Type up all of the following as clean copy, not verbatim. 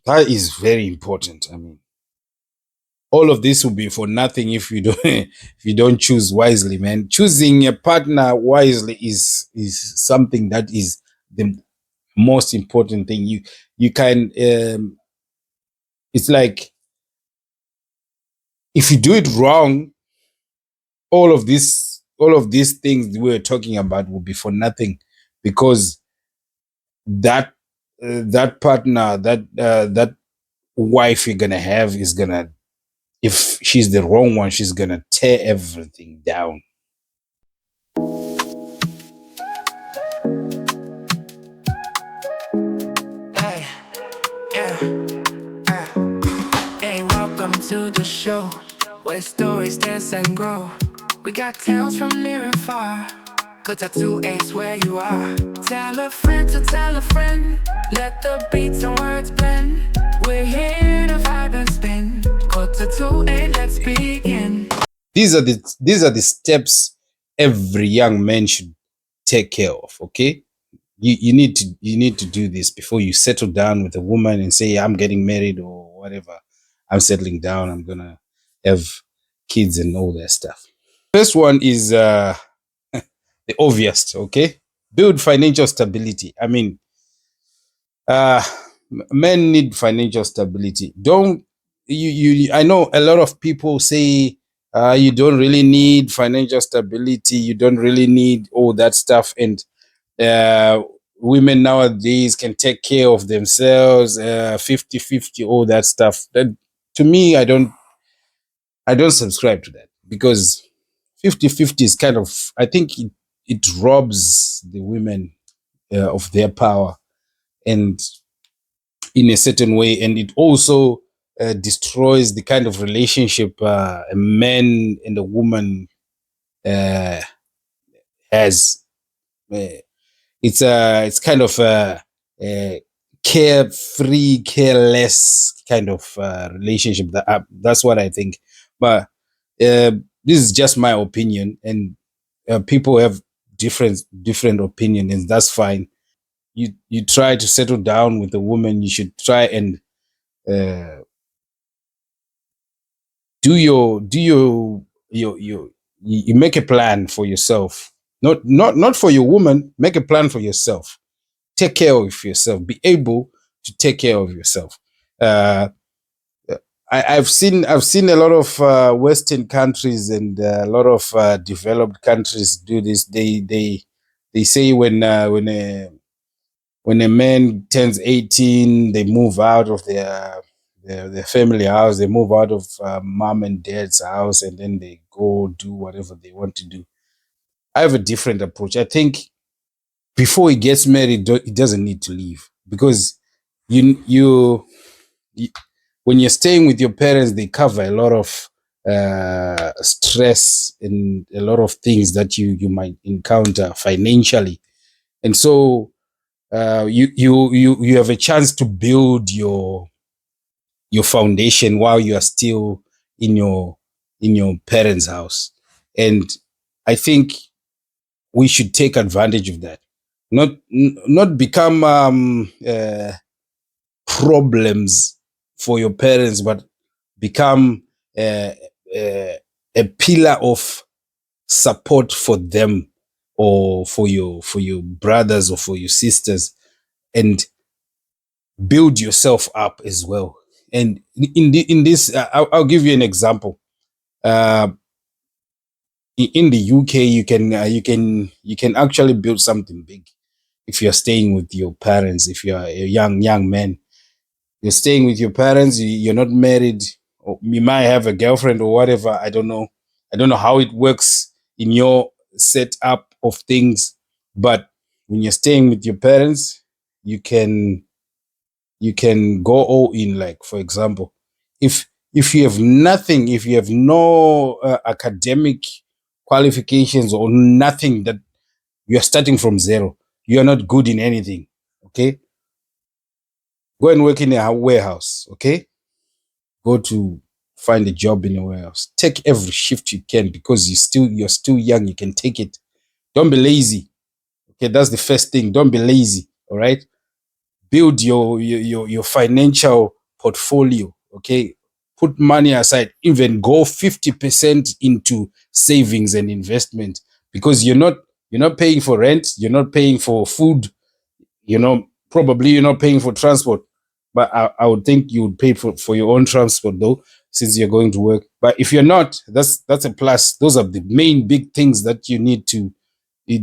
That is very important. I mean, all of this will be for nothing if you don't if you don't choose wisely, man. Choosing a partner wisely is something that is the most important thing. You can it's like if you do it wrong, all of these things we're talking about will be for nothing, because that that partner, that wife you're gonna have is gonna, if she's the wrong one, she's gonna tear everything down. Hey, yeah, hey, welcome to the show where stories dance and grow. We got tales from near and far. Good tattoo ain't where you are. Tell a friend to tell a friend. Let the beats and words blend. We're here to vibe and spin. Good tattoo ain't, let's begin. These are the steps every young man should take care of. Okay, you need to do this before you settle down with a woman and say, I'm getting married or whatever. I'm settling down. I'm gonna have kids and all that stuff. First one is the obvious. Okay, build financial stability. I mean, uh men need financial stability. Don't you I know a lot of people say you don't really need financial stability, you don't really need all that stuff, and uh women nowadays can take care of themselves, 50-50, all that stuff. That, to me, I don't subscribe to that, because 50-50 is kind of, I think it robs the women of their power, and in a certain way, and it also destroys the kind of relationship a man and a woman uh, has. Uh, it's kind of a carefree, careless kind of relationship. That's what I think. But this is just my opinion, and people have different opinion, and that's fine. You try to settle down with a woman, you should try and uh, do your you make a plan for yourself, not for your woman. Make a plan for yourself. Take care of yourself. Be able to take care of yourself. uh I've seen a lot of western countries and a lot of developed countries do this. They say when a man turns 18, they move out of their family house. They move out of mom and dad's house, and then they go do whatever they want to do. I have a different approach. I think before he gets married, he doesn't need to leave, because you when you're staying with your parents, they cover a lot of stress and a lot of things that you might encounter financially, and so you have a chance to build your foundation while you are still in your parents' house. And I think we should take advantage of that, not become problems for your parents, but become uh, uh, a pillar of support for them, or for your brothers or for your sisters, and build yourself up as well. And in this, I'll give you an example. Uh, in the UK, you can actually build something big if you're staying with your parents. If you're a young man, you're staying with your parents. You're not married, or you might have a girlfriend or whatever. I don't know how it works in your setup of things, but when you're staying with your parents, you can you can go all in. Like, for example, if you have nothing, if you have no academic qualifications or nothing, that you're starting from zero, you're not good in anything, okay, go and work in a warehouse. Okay, go to find a job in a warehouse. Take every shift you can, because you're still young, you can take it. Don't be lazy. Okay, that's the first thing. Don't be lazy. All right, build your financial portfolio. Okay, put money aside, even go 50% into savings and investment, because you're not paying for rent, you're not paying for food, probably you're not paying for transport. But I would think you would pay for your own transport though, since you're going to work. But if you're not, that's a plus. Those are the main big things that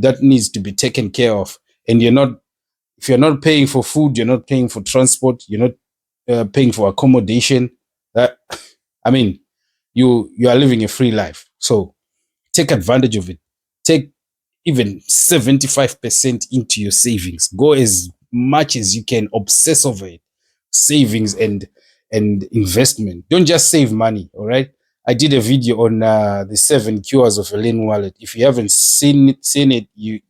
that needs to be taken care of. And if you're not paying for food, you're not paying for transport, you're not paying for accommodation. That I mean, you are living a free life. So take advantage of it. Take even 75% into your savings. Go as much as you can. Obsess over it. Savings and investment. Don't just save money. All right. I did a video on the 7 cures of a lean wallet. If you haven't seen it, you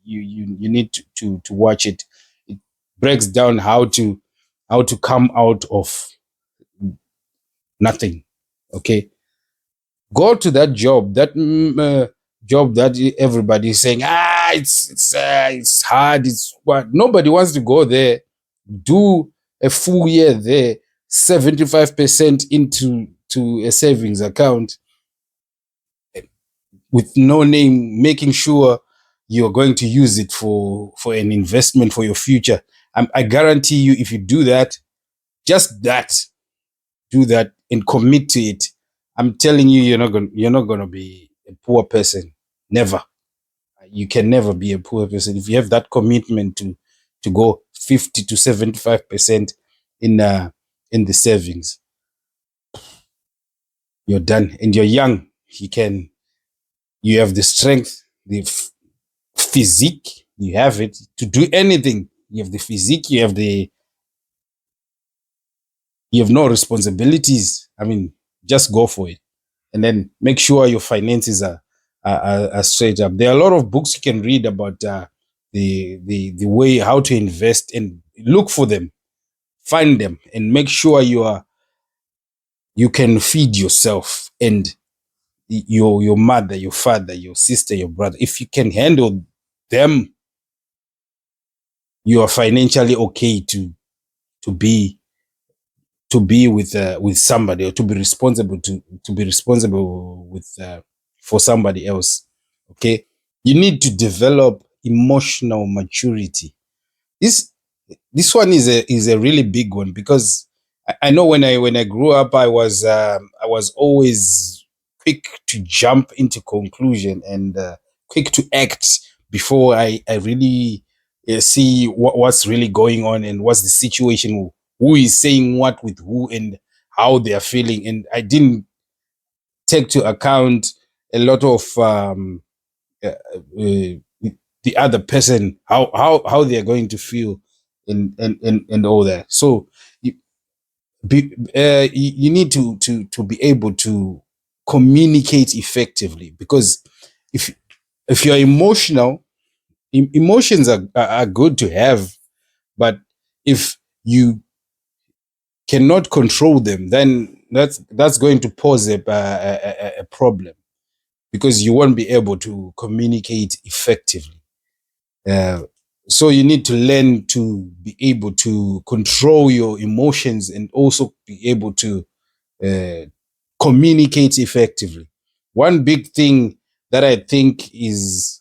need to watch it. It breaks down how to come out of nothing. Okay, go to that job, that job that everybody is saying, it's hard, it's what, nobody wants to go there. Do a full year there, 75% into a savings account with no name, making sure you're going to use it for an investment for your future. I guarantee you, if you do that, just that, do that and commit to it, I'm telling you, you're not gonna be a poor person. Never. You can never be a poor person if you have that commitment to go 50 to 75% in the savings. You're done, and you're young. You have the strength, the physique. You have it to do anything. You have the physique. You have no responsibilities. I mean, just go for it. And then make sure your finances are straight up. There are a lot of books you can read about the way how to invest, and look for them, find them, and make sure you can feed yourself and your mother, your father, your sister, your brother. If you can handle them, you are financially okay to be with somebody, or to be responsible with for somebody else. Okay, you need to develop emotional maturity. This one is a really big one, because I know when I grew up, I was always quick to jump into conclusion, and quick to act before I really see what's really going on, and what's the situation, who is saying what with who, and how they are feeling. And I didn't take to account a lot of uh, the other person, how they are going to feel, and all that. So you, you need to be able to communicate effectively, because if if you're emotional, emotions are good to have, but if you cannot control them, then that's going to pose a problem, because you won't be able to communicate effectively. Uh, so you need to learn to be able to control your emotions, and also be able to uh, communicate effectively. One big thing that I think is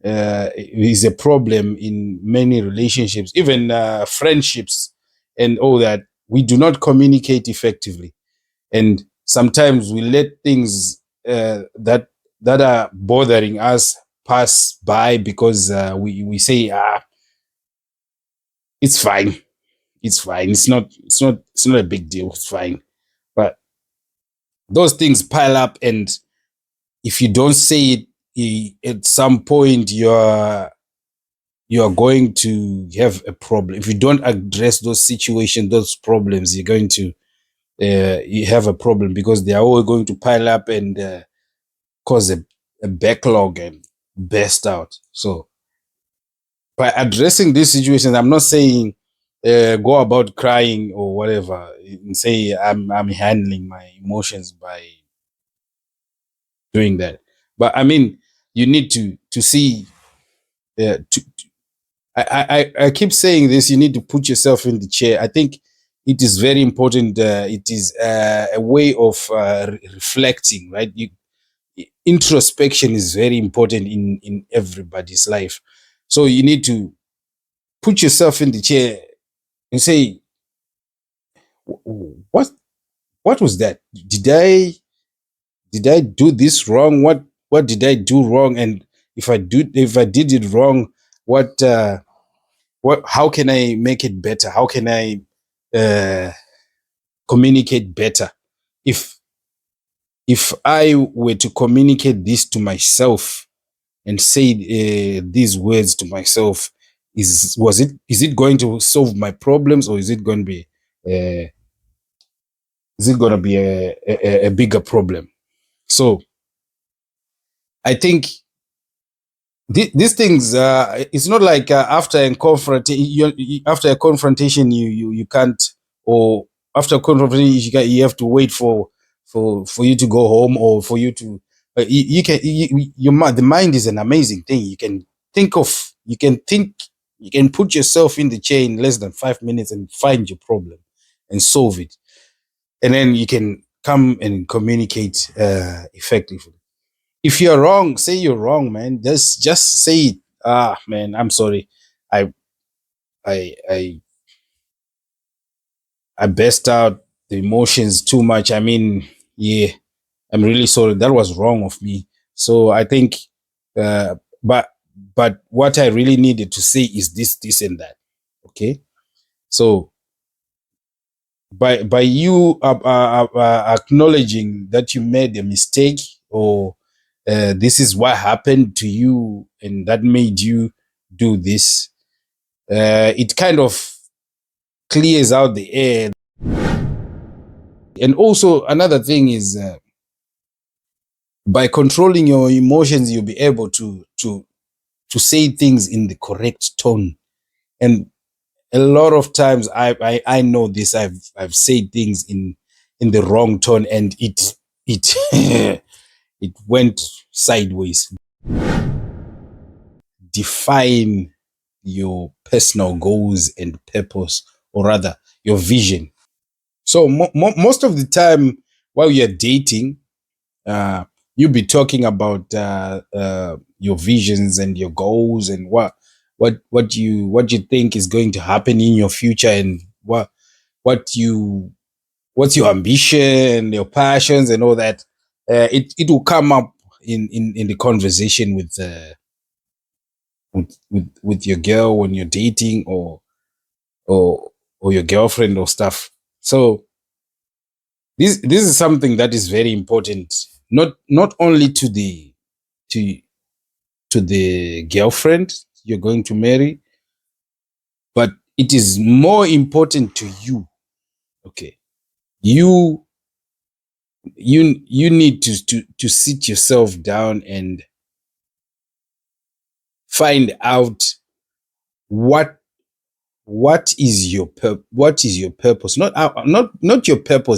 a problem in many relationships, even friendships, and all that. We do not communicate effectively, and sometimes we let things that are bothering us pass by, because we say, it's fine, it's fine, it's not a big deal, it's fine. But those things pile up, and if you don't say it, at some point you're going to have a problem. If you don't address those situations, those problems, you're going to you have a problem, because they are all going to pile up, and cause a backlog and burst out. So by addressing these situations, I'm not saying go about crying or whatever, and say I'm handling my emotions by doing that. But I mean, you need to see, to I keep saying this. You need to put yourself in the chair. I think it is very important. It is a way of reflecting, right? Introspection is very important in everybody's life. So you need to put yourself in the chair and say, what what was that? Did I do this wrong? What did I do wrong? And if I did it wrong, what how can I make it better? How can I uh, communicate better? If if I were to communicate this to myself and say these words to myself, is it going to solve my problems, or uh, is it going to be a bigger problem? So I think these things, it's not like after a confrontation you can't, or after a confrontation you have to wait for you to go home, or for you to you can the mind is an amazing thing. You can think, you can put yourself in the chair in less than 5 minutes and find your problem and solve it, and then you can come and communicate effectively. If you're wrong, say you're wrong, man. Just say it. Ah, man, I'm sorry. I I I I burst out the emotions too much. I mean, yeah, I'm really sorry. That was wrong of me. So I think, uh, but what I really needed to say is this, and that. Okay. So by you acknowledging that you made a mistake, or this is what happened to you and that made you do this, it kind of clears out the air. And also another thing is, by controlling your emotions, you'll be able to say things in the correct tone. And a lot of times I know this, I've said things in the wrong tone, and it it went sideways. Define your personal goals and purpose, or rather your vision. So most of the time while you're dating, uh, you'll be talking about your visions and your goals, and what you think is going to happen in your future, and what you what's your ambition, your passions, and all that. It will come up in the conversation with your girl when you're dating, or or your girlfriend or stuff. So this is something that is very important, not only to to the girlfriend you're going to marry, but it is more important to you. Okay, you you need to sit yourself down and find out what what is your purpose, not your purpose.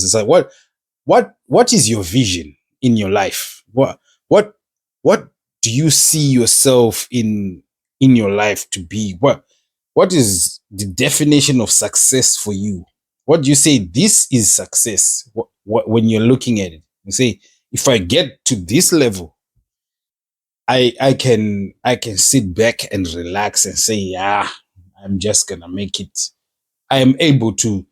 It's like, what is your vision in your life? What what do you see yourself in your life to be? What is the definition of success for you? What do you say this is success? When you're looking at it, you say, if I get to this level, I can sit back and relax and say, yeah, I'm just gonna make it. I am able to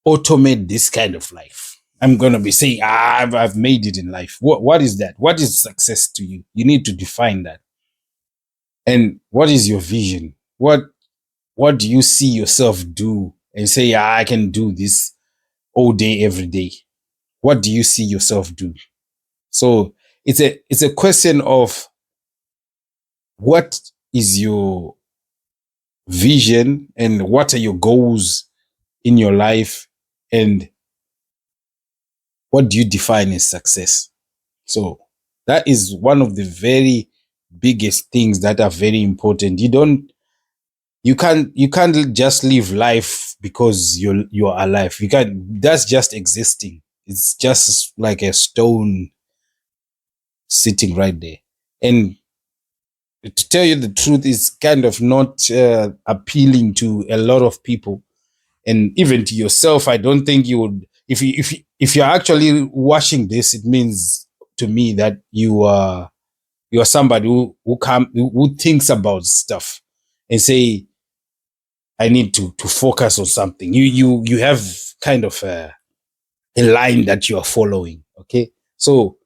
automate this kind of life. I'm gonna be saying, I've made it in life. What is that? What is success to you? You need to define that. And what is your vision? What do you see yourself do and say, I can do this all day, every day? What do you see yourself do? So it's a question of what is your vision, and what are your goals in your life, and what do you define as success? So that is one of the very biggest things that are very important. You can't just live life because you're alive. You can't. That's just existing. It's just like a stone sitting right there. And to tell you the truth, is kind of not appealing to a lot of people, and even to yourself. I don't think you would. If you're actually watching this, it means to me that you are somebody who thinks about stuff and say, I need to focus on something. You have kind of a line that you are following. Okay, so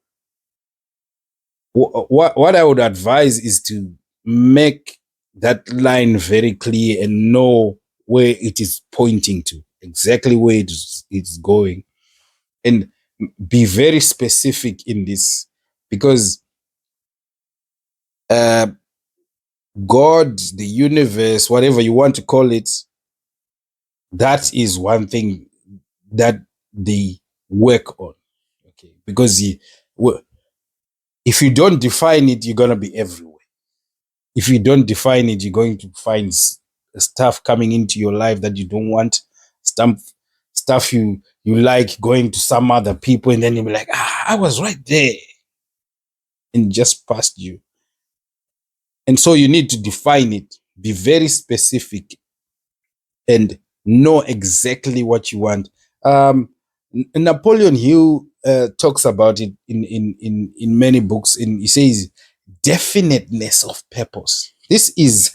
what I would advise is to make that line very clear and know where it is pointing to, exactly where it's going, and be very specific in this, because uh, God, the universe, whatever you want to call it, that is one thing that they work on. Okay, because if you don't define it, you're gonna be everywhere. If you don't define it, you're going to find stuff coming into your life that you don't want, stuff you like going to some other people, and then you'll be like, I was right there and just past you. And so you need to define it, be very specific, and know exactly what you want. Napoleon Hill talks about it in many books. And he says, definiteness of purpose. This is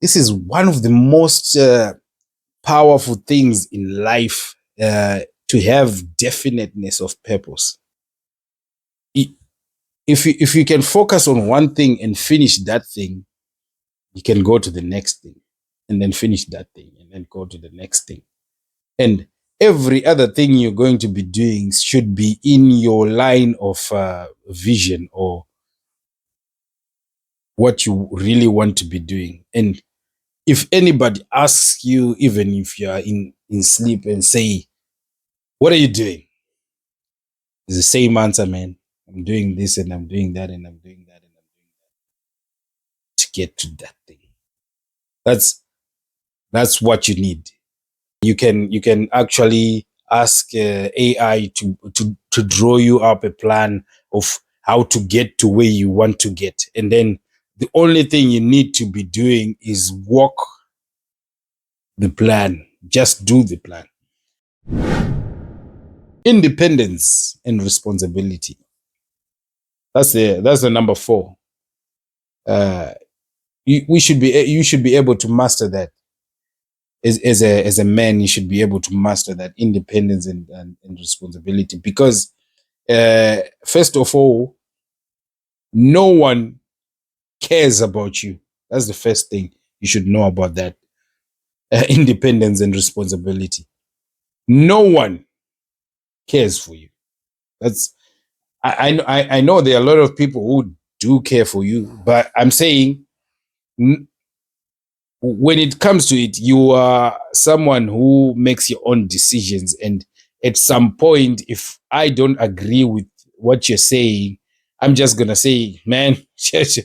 this is one of the most powerful things in life, to have definiteness of purpose. If you can focus on one thing and finish that thing, you can go to the next thing, and then finish that thing, and then go to the next thing. And every other thing you're going to be doing should be in your line of vision, or what you really want to be doing. And if anybody asks you, even if you are in sleep, and say, what are you doing? It's the same answer, man. I'm doing this, and I'm doing that, and I'm doing that, and I'm doing that to get to that thing. That's that's what you need. You can actually ask AI to draw you up a plan of how to get to where you want to get, and then the only thing you need to be doing is walk the plan. Just do the plan. Independence and responsibility. That's the number four. Uh, you should be able to master that. As a man, you should be able to master that independence and responsibility, because first of all, no one cares about you. That's the first thing you should know about that. Independence and responsibility. No one cares for you. That's I know there are a lot of people who do care for you, but I'm saying, when it comes to it, you are someone who makes your own decisions. And at some point, if I don't agree with what you're saying, I'm just going to say, man, just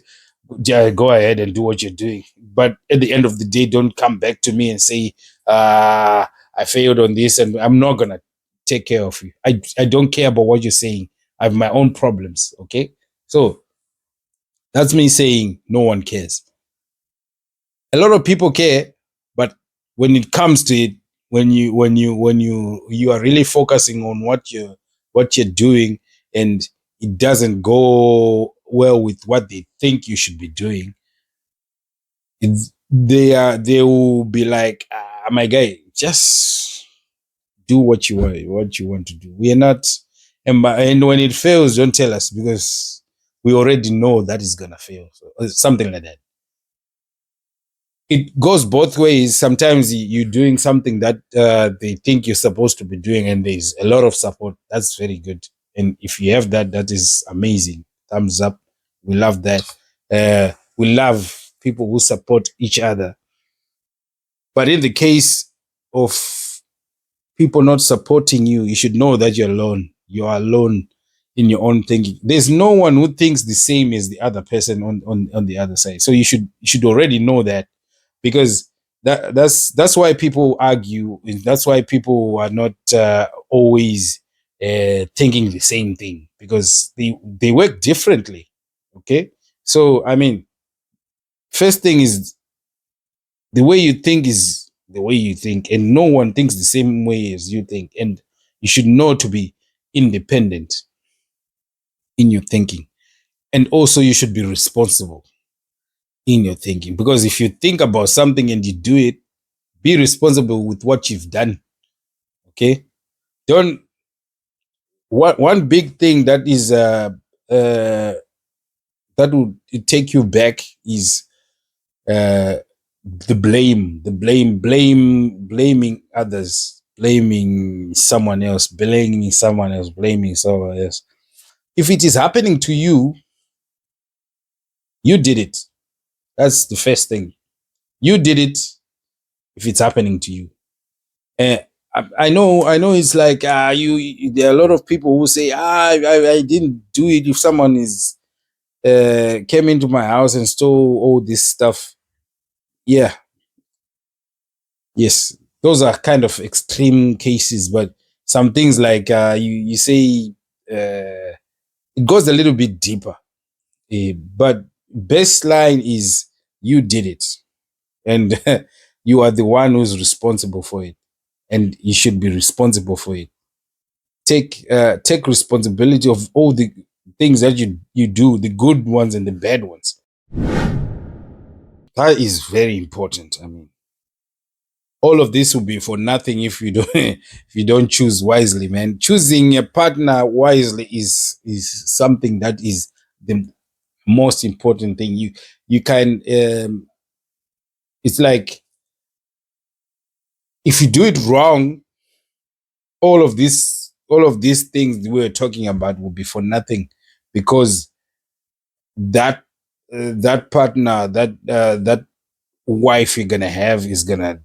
go ahead and do what you're doing. But at the end of the day, don't come back to me and say, I failed on this, and I'm not going to take care of you. I don't care about what you're saying. I have my own problems. Okay. So that's me saying no one cares. A lot of people care, but when it comes to it, when you are really focusing on what you're doing, and it doesn't go well with what they think you should be doing, they will be like, my guy, just do what you want to do. We are not, and when it fails, don't tell us, because we already know that is gonna fail. So, something like that. It goes both ways. Sometimes you're doing something that they think you're supposed to be doing, and there's a lot of support. That's very good. And if you have that, that is amazing. Thumbs up. We love that. We love people who support each other. But in the case of people not supporting you, you should know that you're alone. You are alone in your own thinking. There's no one who thinks the same as the other person on the other side. So you should already know that, because that's why people argue. That's why people are not always thinking the same thing, because they work differently. Okay, so I mean, First thing is the way you think is the way you think, and no one thinks the same way as you think. And you should know to be independent in your thinking. And also, you should be responsible in your thinking. Because if you think about something and you do it, be responsible with what you've done. Okay? Don't one big thing that is that would take you back is uh blaming others, blaming someone else, blaming someone else. If it is happening to you, you did it. That's the first thing. You did it. If it's happening to you, uh, I know it's like there are a lot of people who say I didn't do it. If someone is came into my house and stole all this stuff, yeah, yes, those are kind of extreme cases. But some things like you say it goes a little bit deeper. But baseline is you did it, and you are the one who's responsible for it, and you should be responsible for it. Take responsibility of all the things that you do, the good ones and the bad ones. That is very important. I mean, all of this will be for nothing if you don't if you don't choose wisely, man. Choosing a partner wisely is something that is the most important thing. You can it's like if you do it wrong, all of these things we were talking about will be for nothing, because that that partner, that wife you're gonna have is gonna,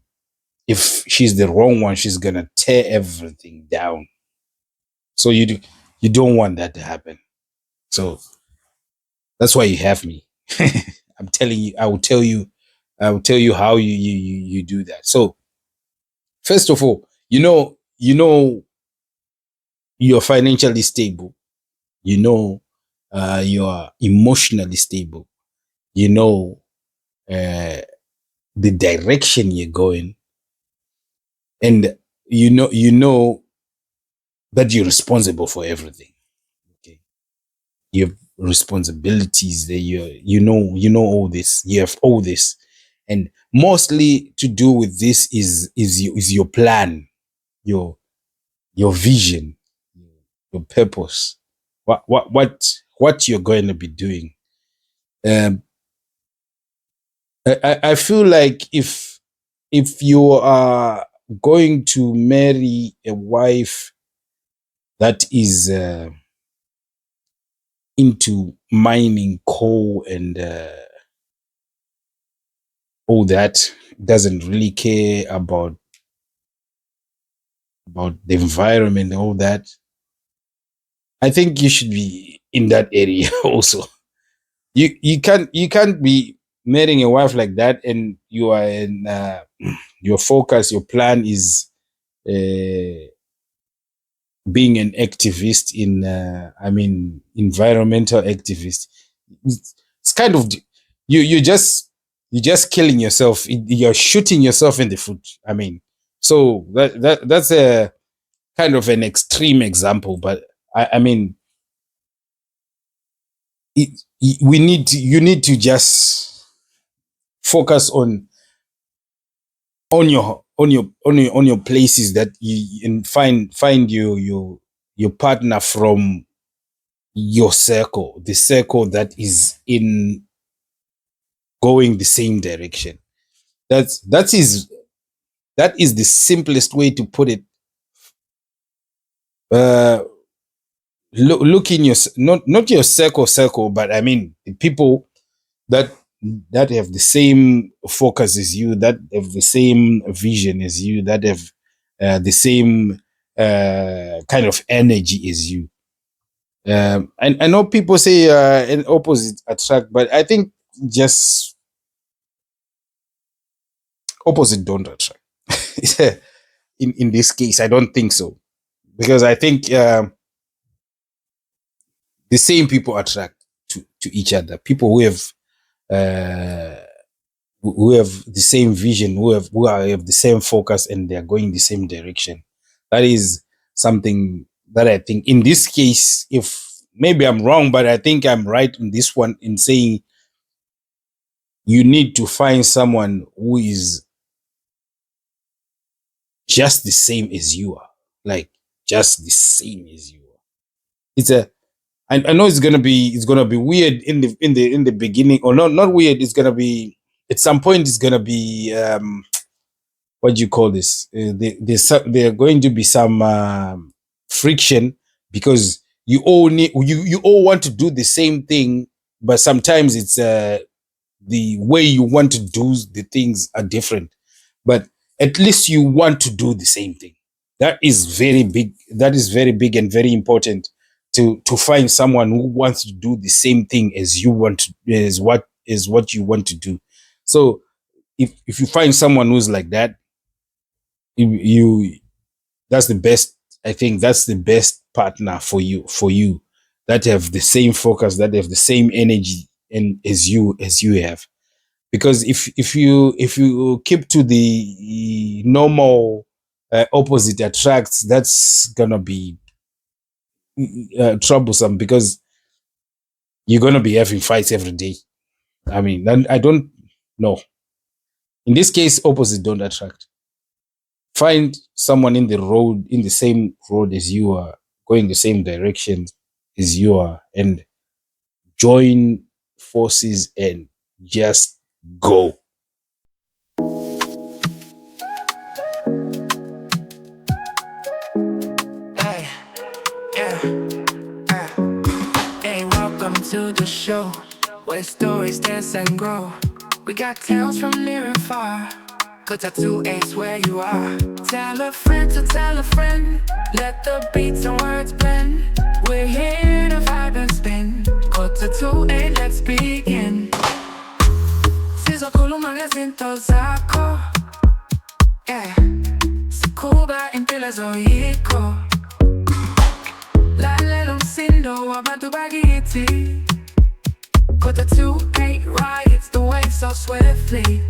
if she's the wrong one, she's gonna tear everything down. So you don't want that to happen. So that's why you have me. I'm telling you, I will tell you how you do that. So first of all, you're financially stable. You're emotionally stable. You know uh, the direction you're going, and you know that you're responsible for everything. Okay, you have responsibilities that you know all this. You have all this, and mostly to do with this is your plan, your your vision, your purpose, what you're going to be doing. Um, I feel like if you are going to marry a wife that is into mining coal and all that, doesn't really care about the environment and all that, I think you should be in that area also. You can't be marrying a wife like that, and you are in your focus, your plan is uh, being an activist in I mean environmental activist. It's kind of you just killing yourself. You're shooting yourself in the foot. I mean, so that's a kind of an extreme example, but I mean you need to just focus on your places that you and find your partner from your circle, the circle that is in going the same direction. That is the simplest way to put it. Uh, look in your not your circle, but I mean the people that that have the same focus as you, that have the same vision as you, that have the same kind of energy as you. And I know people say an opposite attract, but I think just opposite don't attract. In this case, I don't think so, because I think the same people attract to each other. People who have who have the same vision, who have the same focus, and they are going the same direction. That is something that I think in this case, if maybe I'm wrong, but I think I'm right in this one in saying you need to find someone who is just the same as you are, like just the same as you are. It's a I know it's gonna be weird in the beginning, or not weird. It's gonna be at some point. It's gonna be what do you call this? There are going to be some friction because you all want to do the same thing, but sometimes it's the way you want to do the things are different. But at least you want to do the same thing. That is very big. That is very big and very important to find someone who wants to do the same thing as you want to, is what you want to do. So if you find someone who's like that, you that's the best. I think that's the best partner for you that have the same focus, that have the same energy and as you have. Because if you keep to the normal opposite attracts, that's gonna be troublesome because you're gonna be having fights every day. I mean, I don't know. In this case, opposite don't attract. Find someone in the same road as you are, going the same direction as you are, and join forces and just go. Hey, yeah, hey, welcome to the show where stories dance and grow. We got tales from near and far. Cause tattoo ain't where you are. Tell a friend to tell a friend. Let the beats and words blend. We're here to vibe and spin. Cause tattoo ain't, let's begin. Sizokhuluma ngezinto zakho. Yeah. Sikuba impilo zoyikho. Lalela umsindo wabantu bakithi. Cause tattoo ain't right, it's the way so swiftly.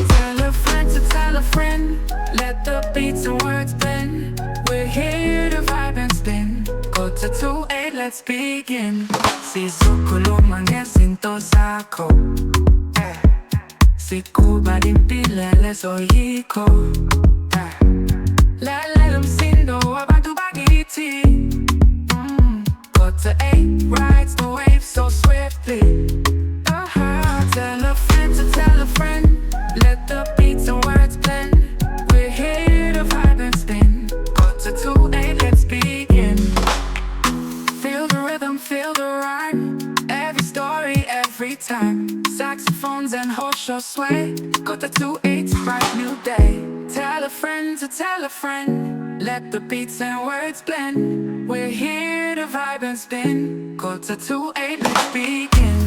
Tell a friend to tell a friend. Let the beats and words blend. We're here to vibe and spin. Go to 2-8, let's begin. Sizokhuluma ngezinto zakho. Sikuba impilo zoyikho. Lalela umsindo wabantu bakithi. Go to 8, rides the wave so swiftly. Tell a friend to tell a friend. Let the beats and words blend. We're here to vibe and spin. Go to 2-8, let's begin. Feel the rhythm, feel the rhyme. Every story, every time. Saxophones and horse show sway. Go to 2-8, bright new day. Tell a friend to tell a friend. Let the beats and words blend. We're here to vibe and spin. Go to 2-8, let's begin.